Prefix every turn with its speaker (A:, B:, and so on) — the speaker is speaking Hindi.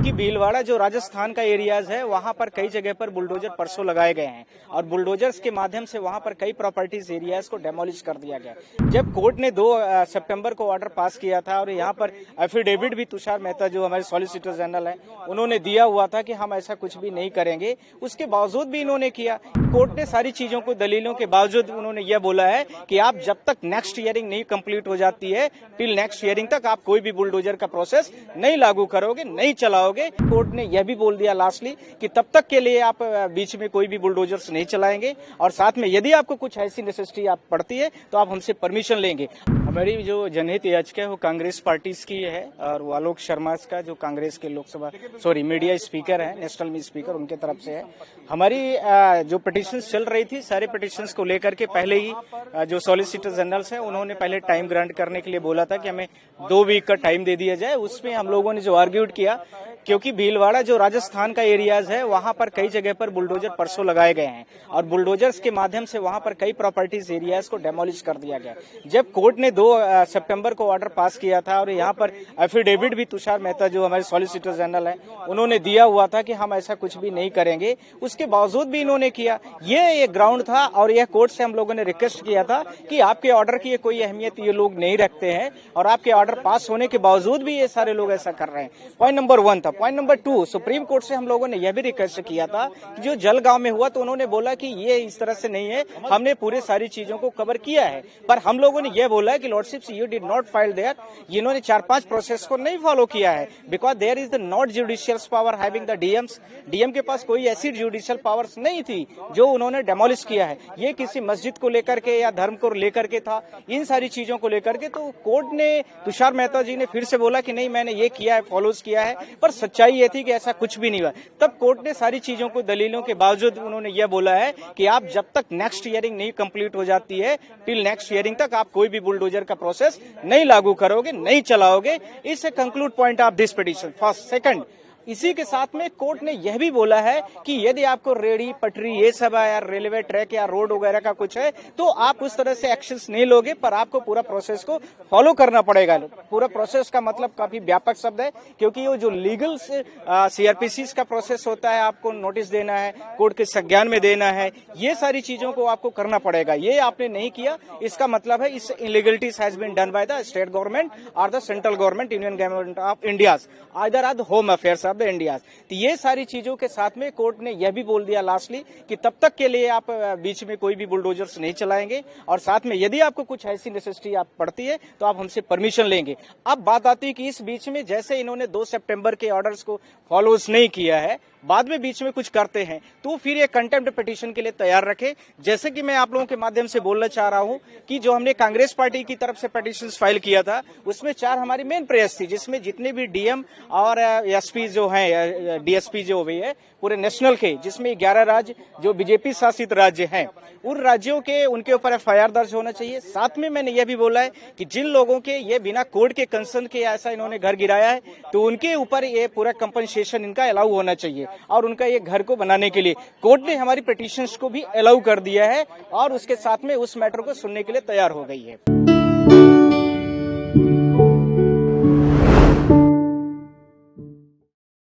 A: कि भीलवाड़ा जो राजस्थान का एरियाज है वहां पर कई जगह पर बुलडोजर परसों लगाए गए हैं और बुलडोजर्स के माध्यम से वहां पर कई प्रॉपर्टीज एरियाज को डेमोलिश कर दिया गया। जब कोर्ट ने 2 सितंबर को ऑर्डर पास किया था और यहाँ पर एफिडेविट भी तुषार मेहता जो हमारे सॉलिसिटर जनरल हैं उन्होंने दिया हुआ था कि हम ऐसा कुछ भी नहीं करेंगे, उसके बावजूद भी इन्होंने किया। कोर्ट ने सारी चीजों को दलीलों के बावजूद उन्होंने यह बोला है कि आप जब तक नेक्स्ट हियरिंग नहीं कंप्लीट हो जाती है टिल नेक्स्ट हियरिंग तक आप कोई भी बुलडोजर का प्रोसेस नहीं लागू करोगे, नहीं चलाओगे। कोर्ट ने यह भी बोल दिया लास्टली कि तब तक के लिए आप बीच में कोई भी बुलडोजर्स नहीं चलाएंगे और साथ में यदि आपको कुछ ऐसी नेसेसिटी आप पड़ती है तो आप हमसे परमिशन लेंगे। हमारी जो जनहित याचिका है वो कांग्रेस पार्टी की है और वो आलोक शर्मा का जो कांग्रेस के मीडिया स्पीकर है, नेशनल में स्पीकर, उनके तरफ से है। हमारी जो पिटिशंस चल रही थी सारे पिटिशंस को लेकर के पहले ही जो सॉलिसिटर जनरल्स हैं उन्होंने पहले टाइम ग्रांट करने के लिए बोला था कि हमें 2 वीक का टाइम दे दिया जाए। उसमें हम लोगों ने जो आर्ग्यूड किया, क्योंकि भीलवाड़ा जो राजस्थान का एरियाज है वहां पर कई जगह पर बुलडोजर परसों लगाए गए हैं और बुलडोजर्स के माध्यम से वहां पर कई प्रॉपर्टीज एरियाज को डेमोलिश कर दिया गया। जब कोर्ट ने 2 सितंबर को ऑर्डर पास किया था और यहाँ पर एफिडेविट भी तुषार मेहता जो हमारे सॉलिसिटर जनरल हैं उन्होंने दिया हुआ था कि हम ऐसा कुछ भी नहीं करेंगे, उसके बावजूद भी इन्होंने किया। ये ग्राउंड था और यह कोर्ट से हम लोगों ने रिक्वेस्ट किया था कि आपके ऑर्डर की कोई अहमियत ये लोग नहीं रखते हैं और आपके ऑर्डर पास होने के बावजूद भी ये सारे लोग ऐसा कर रहे हैं। पॉइंट नंबर 1 था। पॉइंट नंबर 2, सुप्रीम कोर्ट से हम लोगों ने यह भी रिक्वेस्ट किया था कि जो जलगांव में हुआ तो उन्होंने बोला कि ये इस तरह से नहीं है, हमने पूरे सारी चीजों को कवर किया है, पर हम लोगों ने यह बोला है कि lordship you did not file there, इन्होंने 4-5 प्रोसेस को नहीं फॉलो किया है because there is the not judicial power having the DM के पास कोई ऐसी जुडिशियल पावर्स नहीं थी जो उन्होंने डेमोलिश किया है। ये किसी मस्जिद को लेकर के या धर्म को लेकर के था, इन सारी चीजों को लेकर के। तो कोर्ट ने, तुषार मेहता जी ने फिर से बोला कि नहीं मैंने ये किया है, फॉलोज किया है, पर सच्चाई ये थी कि ऐसा कुछ भी नहीं हुआ। तब कोर्ट ने सारी चीजों को दलीलों के बावजूद उन्होंने यह बोला है कि आप जब तक नेक्स्ट हियरिंग नहीं कंप्लीट हो जाती है टिल नेक्स्ट हियरिंग तक आप कोई भी बुलडोजर का प्रोसेस नहीं लागू करोगे, नहीं चलाओगे। इस conclude point of this petition. First, second, इसी के साथ में कोर्ट ने यह भी बोला है कि यदि आपको रेडी पटरी ये सब है या रेलवे ट्रैक या रोड वगैरह का कुछ है तो आप उस तरह से एक्शंस नहीं लोगे, पर आपको पूरा प्रोसेस को फॉलो करना पड़ेगा। पूरा प्रोसेस का मतलब काफी व्यापक शब्द है क्योंकि वो जो लीगल सीआरपीसी का प्रोसेस होता है, आपको नोटिस देना है, कोर्ट के संज्ञान में देना है, ये सारी चीजों को आपको करना पड़ेगा। ये आपने नहीं किया, इसका मतलब है इस illegalities has been done by the state government और the central government, union government of India, either are the home affairs of the India. तो ये सारी चीजों के साथ में कोर्ट ने यह भी बोल दिया लास्टली कि तब तक के लिए आप बीच में कोई भी बुलडोजर्स नहीं चलाएंगे और साथ में यदि आपको कुछ ऐसी नेसेसिटी आप पड़ती है तो आप हमसे परमिशन लेंगे। अब बात आती है कि इस बीच में जैसे इन्होंने 2 सितंबर के ऑर्डर्स को फॉलोज नहीं किया है, बाद में बीच में कुछ करते हैं तो फिर ये कंटेम्प्ट पिटीशन के लिए तैयार रखे। जैसे कि मैं आप लोगों के माध्यम से बोलना चाह रहा हूं कि जो हमने कांग्रेस पार्टी की तरफ से पिटीशन फाइल किया था उसमें 4 हमारी मेन प्रेयर्स थी, जिसमें जितने भी डीएम और एसपी जो हैं, डीएसपी जो हुई है पूरे नेशनल के, जिसमें 11 राज्य जो बीजेपी शासित राज्य हैं, उन राज्यों के उनके ऊपर एफआईआर दर्ज होना चाहिए। साथ में मैंने यह भी बोला है कि जिन लोगों के ये बिना कोर्ट के कंसर्न के ऐसा इन्होंने घर गिराया है तो उनके ऊपर ये पूरा कंपनसेशन इनका अलाउ होना चाहिए और उनका ये घर को बनाने के लिए कोर्ट ने हमारी पिटीशंस को भी अलाउ कर दिया है और उसके साथ में उस मैटर को सुनने के लिए तैयार हो गई है।